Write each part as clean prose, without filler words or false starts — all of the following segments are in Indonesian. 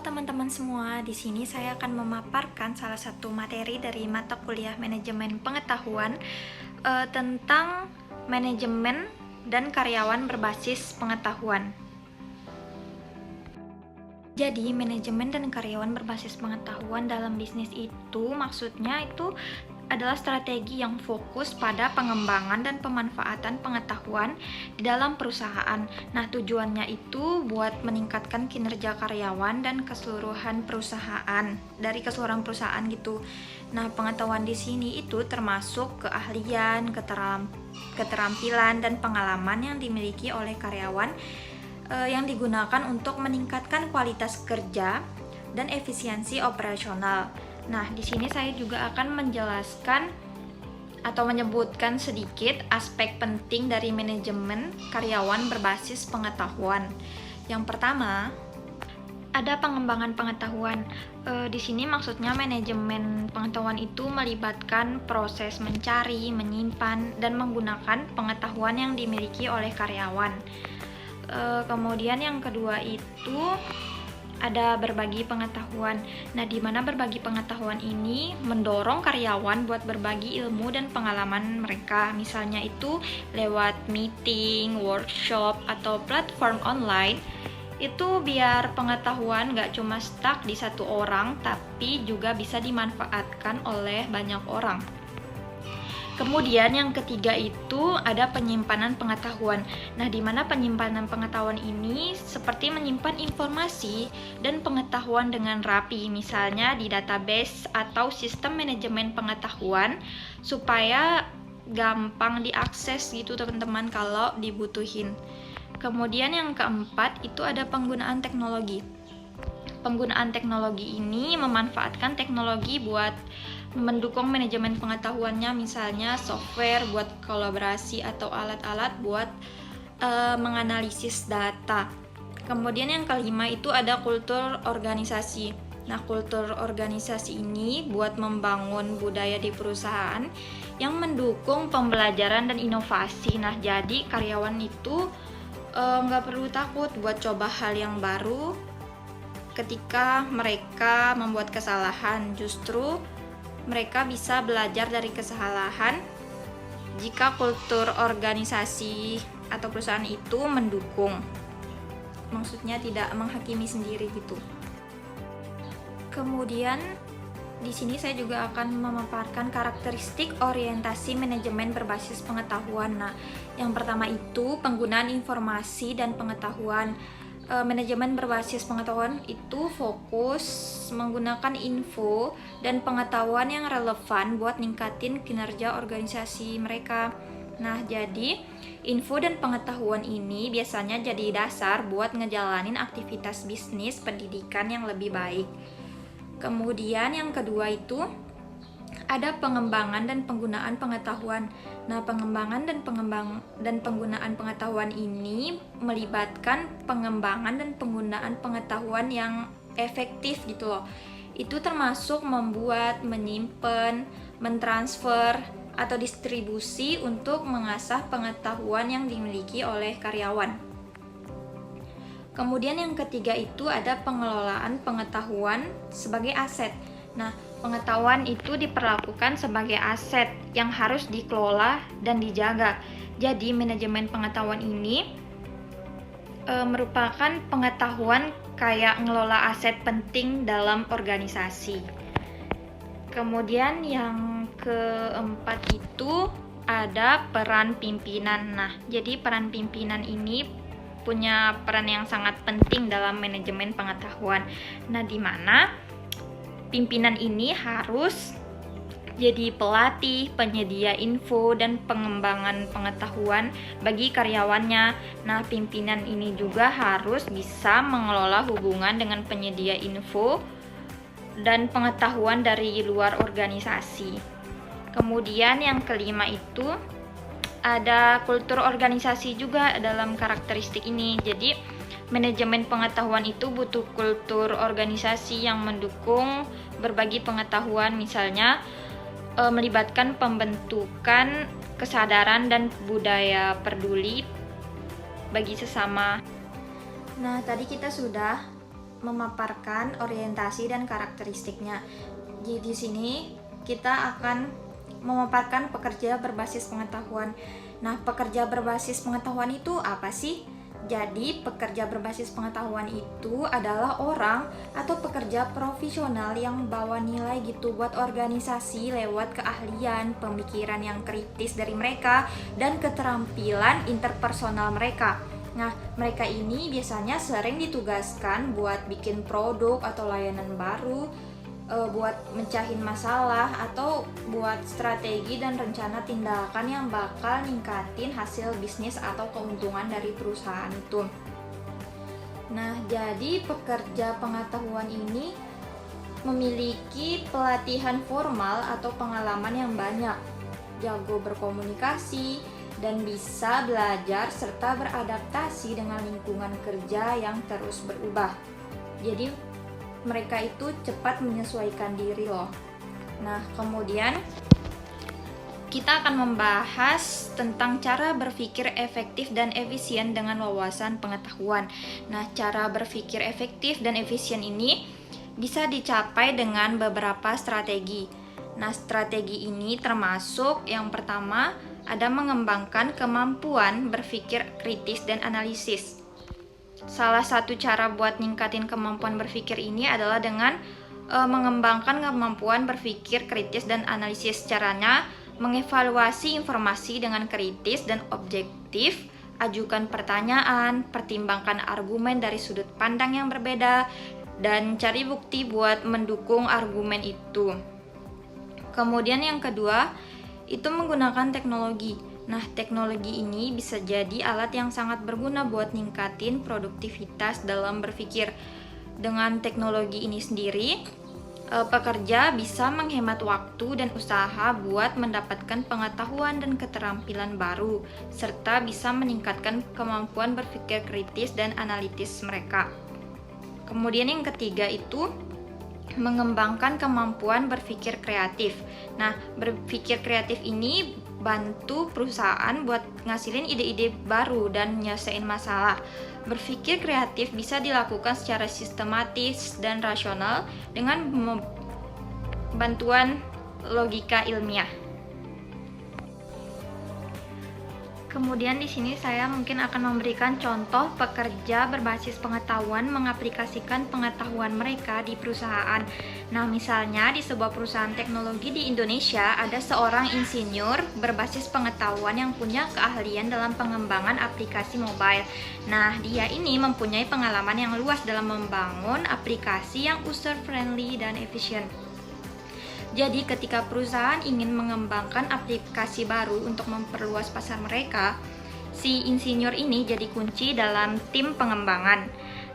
teman-teman semua, di sini saya akan memaparkan salah satu materi dari mata kuliah manajemen pengetahuan tentang manajemen dan karyawan berbasis pengetahuan. Jadi, manajemen dan karyawan berbasis pengetahuan dalam bisnis itu maksudnya itu adalah strategi yang fokus pada pengembangan dan pemanfaatan pengetahuan di dalam perusahaan. Nah, tujuannya itu buat meningkatkan kinerja karyawan dan keseluruhan perusahaan, dari keseluruhan perusahaan gitu. Nah, pengetahuan di sini itu termasuk keahlian, keterampilan, dan pengalaman yang dimiliki oleh karyawan yang digunakan untuk meningkatkan kualitas kerja dan efisiensi operasional. Nah, di sini saya juga akan menjelaskan atau menyebutkan sedikit aspek penting dari manajemen karyawan berbasis pengetahuan. Yang pertama, ada pengembangan pengetahuan. Di sini maksudnya manajemen pengetahuan itu melibatkan proses mencari, menyimpan, dan menggunakan pengetahuan yang dimiliki oleh karyawan. Kemudian yang kedua itu ada berbagi pengetahuan. Nah, di mana berbagi pengetahuan ini mendorong karyawan buat berbagi ilmu dan pengalaman mereka. Misalnya itu lewat meeting, workshop, atau platform online. Itu biar pengetahuan gak cuma stuck di satu orang, tapi juga bisa dimanfaatkan oleh banyak orang. Kemudian yang ketiga itu ada penyimpanan pengetahuan. Nah, di mana penyimpanan pengetahuan ini seperti menyimpan informasi dan pengetahuan dengan rapi, misalnya di database atau sistem manajemen pengetahuan supaya gampang diakses gitu teman-teman kalau dibutuhin. Kemudian yang keempat itu ada penggunaan teknologi. Penggunaan teknologi ini memanfaatkan teknologi buat mendukung manajemen pengetahuannya, misalnya software buat kolaborasi atau alat-alat buat menganalisis data. Kemudian yang kelima itu ada kultur organisasi. Nah, kultur organisasi ini buat membangun budaya di perusahaan yang mendukung pembelajaran dan inovasi. Nah, jadi karyawan itu nggak perlu takut buat coba hal yang baru ketika mereka membuat kesalahan. Justru mereka bisa belajar dari kesalahan jika kultur organisasi atau perusahaan itu mendukung. Maksudnya tidak menghakimi sendiri gitu. Kemudian di sini saya juga akan memaparkan karakteristik orientasi manajemen berbasis pengetahuan. Nah, yang pertama itu penggunaan informasi dan pengetahuan. Manajemen berbasis pengetahuan itu fokus menggunakan info dan pengetahuan yang relevan buat ningkatin kinerja organisasi mereka. Nah, jadi info dan pengetahuan ini biasanya jadi dasar buat ngejalanin aktivitas bisnis pendidikan yang lebih baik. Kemudian yang kedua itu ada pengembangan dan penggunaan pengetahuan. Nah, pengembangan dan penggunaan pengetahuan ini melibatkan pengembangan dan penggunaan pengetahuan yang efektif gitu loh. Itu termasuk membuat, menyimpan, mentransfer, atau distribusi untuk mengasah pengetahuan yang dimiliki oleh karyawan. Kemudian yang ketiga itu ada pengelolaan pengetahuan sebagai aset. Nah, pengetahuan itu diperlakukan sebagai aset yang harus dikelola dan dijaga. Jadi, manajemen pengetahuan ini merupakan pengetahuan kayak ngelola aset penting dalam organisasi. Kemudian yang keempat itu ada peran pimpinan. Nah, jadi peran pimpinan ini punya peran yang sangat penting dalam manajemen pengetahuan. Nah, di mana pimpinan ini harus jadi pelatih, penyedia info, dan pengembangan pengetahuan bagi karyawannya. Nah, pimpinan ini juga harus bisa mengelola hubungan dengan penyedia info dan pengetahuan dari luar organisasi. Kemudian yang kelima itu ada kultur organisasi juga dalam karakteristik ini. Jadi, manajemen pengetahuan itu butuh kultur organisasi yang mendukung berbagi pengetahuan, misalnya melibatkan pembentukan kesadaran dan budaya peduli bagi sesama. Nah, tadi kita sudah memaparkan orientasi dan karakteristiknya. Di sini kita akan memaparkan pekerja berbasis pengetahuan. Nah, pekerja berbasis pengetahuan itu apa sih? Jadi, pekerja berbasis pengetahuan itu adalah orang atau pekerja profesional yang bawa nilai gitu buat organisasi lewat keahlian, pemikiran yang kritis dari mereka, dan keterampilan interpersonal mereka. Nah, mereka ini biasanya sering ditugaskan buat bikin produk atau layanan baru, buat mecahin masalah, atau buat strategi dan rencana tindakan yang bakal ningkatin hasil bisnis atau keuntungan dari perusahaan itu. Nah, jadi pekerja pengetahuan ini memiliki pelatihan formal atau pengalaman yang banyak, jago berkomunikasi, dan bisa belajar serta beradaptasi dengan lingkungan kerja yang terus berubah. Jadi mereka itu cepat menyesuaikan diri loh. Nah, kemudian kita akan membahas tentang cara berpikir efektif dan efisien dengan wawasan pengetahuan. Nah, cara berpikir efektif dan efisien ini bisa dicapai dengan beberapa strategi. Nah, strategi ini termasuk yang pertama ada mengembangkan kemampuan berpikir kritis dan analisis. Salah satu cara buat ningkatin kemampuan berpikir ini adalah dengan mengembangkan kemampuan berpikir kritis dan analisis. Caranya mengevaluasi informasi dengan kritis dan objektif, ajukan pertanyaan, pertimbangkan argumen dari sudut pandang yang berbeda, dan cari bukti buat mendukung argumen itu. Kemudian yang kedua, itu menggunakan teknologi. Nah, teknologi ini bisa jadi alat yang sangat berguna buat ningkatin produktivitas dalam berpikir. Dengan teknologi ini sendiri, pekerja bisa menghemat waktu dan usaha buat mendapatkan pengetahuan dan keterampilan baru, serta bisa meningkatkan kemampuan berpikir kritis dan analitis mereka. Kemudian yang ketiga itu mengembangkan kemampuan berpikir kreatif. Nah, berpikir kreatif ini bantu perusahaan buat ngasilin ide-ide baru dan nyelesain masalah. Berpikir kreatif bisa dilakukan secara sistematis dan rasional dengan bantuan logika ilmiah. Kemudian di sini saya mungkin akan memberikan contoh pekerja berbasis pengetahuan mengaplikasikan pengetahuan mereka di perusahaan. Nah, misalnya di sebuah perusahaan teknologi di Indonesia ada seorang insinyur berbasis pengetahuan yang punya keahlian dalam pengembangan aplikasi mobile. Nah, dia ini mempunyai pengalaman yang luas dalam membangun aplikasi yang user friendly dan efisien. Jadi ketika perusahaan ingin mengembangkan aplikasi baru untuk memperluas pasar mereka, si insinyur ini jadi kunci dalam tim pengembangan.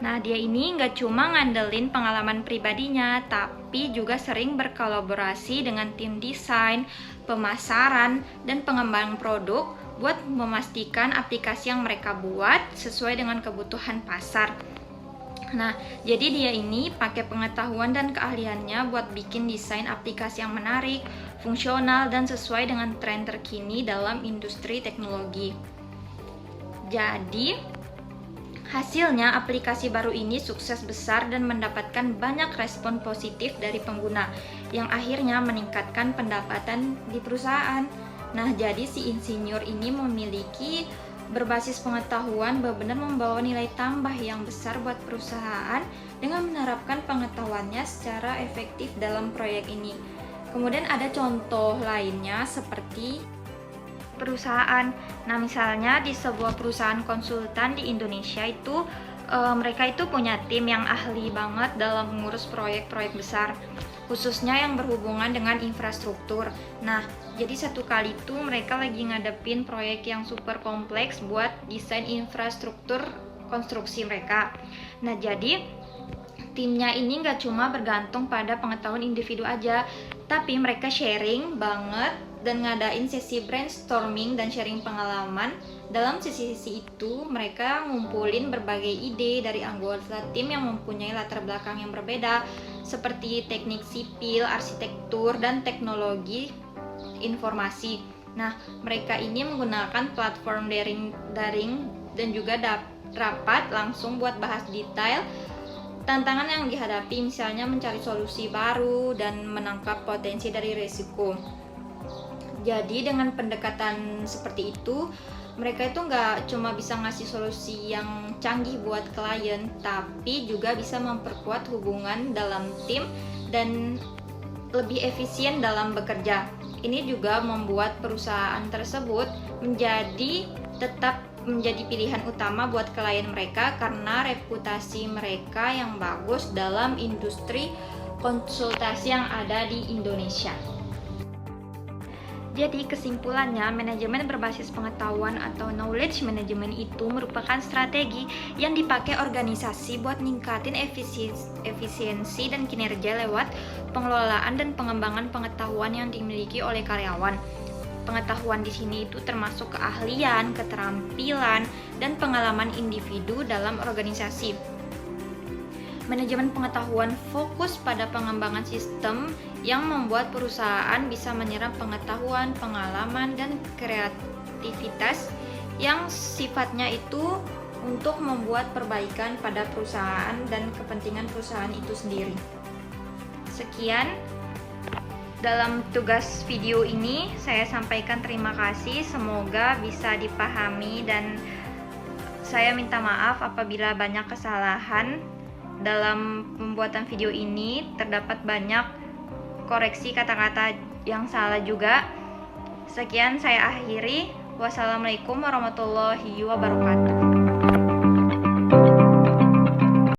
Nah, dia ini nggak cuma ngandelin pengalaman pribadinya, tapi juga sering berkolaborasi dengan tim desain, pemasaran, dan pengembang produk buat memastikan aplikasi yang mereka buat sesuai dengan kebutuhan pasar. Nah, jadi dia ini pakai pengetahuan dan keahliannya buat bikin desain aplikasi yang menarik, fungsional, dan sesuai dengan tren terkini dalam industri teknologi. Jadi, hasilnya aplikasi baru ini sukses besar dan mendapatkan banyak respon positif dari pengguna, yang akhirnya meningkatkan pendapatan di perusahaan. Nah, jadi si insinyur ini memiliki berbasis pengetahuan benar-benar membawa nilai tambah yang besar buat perusahaan dengan menerapkan pengetahuannya secara efektif dalam proyek ini. Kemudian ada contoh lainnya seperti perusahaan. Nah, misalnya di sebuah perusahaan konsultan di Indonesia itu mereka itu punya tim yang ahli banget dalam mengurus proyek-proyek besar, khususnya yang berhubungan dengan infrastruktur. Nah, jadi satu kali itu mereka lagi ngadepin proyek yang super kompleks buat desain infrastruktur konstruksi mereka. Nah, jadi timnya ini nggak cuma bergantung pada pengetahuan individu aja, tapi mereka sharing banget dan ngadain sesi brainstorming dan sharing pengalaman. Dalam sesi-sesi itu, mereka ngumpulin berbagai ide dari anggota tim yang mempunyai latar belakang yang berbeda, seperti teknik sipil, arsitektur, dan teknologi informasi. Nah, mereka ini menggunakan platform daring dan juga rapat langsung buat bahas detail Tantangan yang dihadapi misalnya mencari solusi baru dan menangkap potensi dari risiko. Jadi dengan pendekatan seperti itu, mereka itu nggak cuma bisa ngasih solusi yang canggih buat klien, tapi juga bisa memperkuat hubungan dalam tim dan lebih efisien dalam bekerja. Ini juga membuat perusahaan tersebut tetap menjadi pilihan utama buat klien mereka karena reputasi mereka yang bagus dalam industri konsultasi yang ada di Indonesia. Jadi kesimpulannya, manajemen berbasis pengetahuan atau knowledge management itu merupakan strategi yang dipakai organisasi buat ningkatin efisiensi dan kinerja lewat pengelolaan dan pengembangan pengetahuan yang dimiliki oleh karyawan. Pengetahuan di sini itu termasuk keahlian, keterampilan, dan pengalaman individu dalam organisasi. Manajemen pengetahuan fokus pada pengembangan sistem yang membuat perusahaan bisa menyerap pengetahuan, pengalaman, dan kreativitas yang sifatnya itu untuk membuat perbaikan pada perusahaan dan kepentingan perusahaan itu sendiri. Sekian dalam tugas video ini saya sampaikan, terima kasih, semoga bisa dipahami dan saya minta maaf apabila banyak kesalahan. Dalam pembuatan video ini terdapat banyak koreksi kata-kata yang salah juga. Sekian saya akhiri. Wassalamualaikum warahmatullahi wabarakatuh.